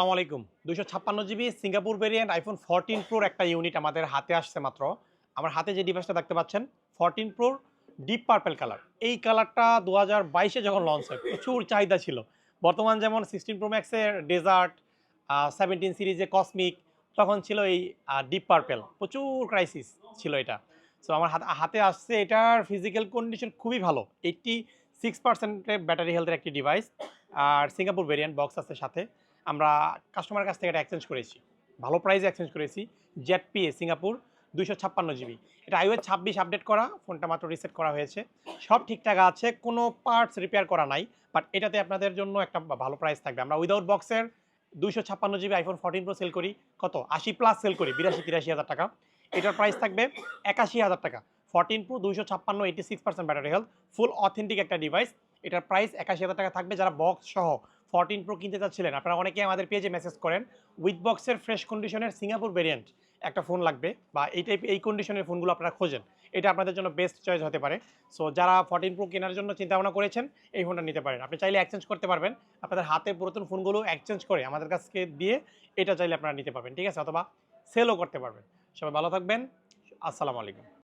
আসসালামু আলাইকুম। 256 GB Singapore variant iPhone 14 Pro একটা ইউনিট আমাদের হাতে আসছে মাত্র। আমার হাতে যে ডিভাইসটা দেখতে পাচ্ছেন 14 Pro ডিপ পার্পল কালার। এই কালারটা 2022 এ যখন লঞ্চ হয় প্রচুর চাহিদা ছিল। বর্তমান যেমন 16 Pro Max এর ডেজার্ট, 17 সিরিজে কসমিক তখন ছিল এই ডিপ পার্পল। প্রচুর ক্রাইসিস ছিল এটা। সো আমার হাতে আসছে এটার ফিজিক্যাল কন্ডিশন খুবই ভালো। 86% এর ব্যাটারি হেলথের একটি ডিভাইস। আর সিঙ্গাপুর ভেরিয়েন্ট বক্স আছে সাথে। আমরা কাস্টমারের কাছ থেকে এটা এক্সচেঞ্জ করেছি। ভালো প্রাইসে এক্সচেঞ্জ করেছি। ZPA Singapore 256 GB. এটা iOS 26 আপডেট করা, ফোনটা মাত্র রিসেট করা হয়েছে। সব ঠিকঠাক আছে, কোনো পার্টস রিপেয়ার করা নাই। বাট এটাতে আপনাদের জন্য একটা ভালো প্রাইস থাকবে। আমরা উইদাউট বক্সের 256 জিবি iPhone 14 Pro সেল করি কত? 80 প্লাস সেল করি 82-83 হাজার টাকা। এটার প্রাইস থাকবে 81,000 টাকা। 14 Pro 256 86% ব্যাটারি হেলথ, ফুল অথেন্টিক একটা ডিভাইস। এটার প্রাইস 81,000 টাকা থাকবে। যারা বক্স সহ 14 Pro কিনতে চাচ্ছিলেন, আপনারা অনেকেই আমাদের পেজে মেসেজ করেন উইথ বক্সের ফ্রেশ কন্ডিশনের সিঙ্গাপুর ভেরিয়েন্ট একটা ফোন লাগবে বা এই কন্ডিশনের ফোনগুলো আপনারা খোঁজেন। এটা আপনাদের জন্য বেস্ট চয়েস হতে পারে। সো যারা 14 Pro কেনার জন্য চিন্তা ভাবনা করেছেন এই ফোনটা নিতে পারেন। আপনি চাইলে এক্সচেঞ্জ করতে পারবেন। আপনাদের হাতে পুরাতন ফোনগুলো এক্সচেঞ্জ করে আমাদের কাছে দিয়ে এটা চাইলে আপনারা নিতে পারবেন। ঠিক আছে? অথবা সেলও করতে পারবেন। সবাই ভালো থাকবেন। আসসালামু আলাইকুম।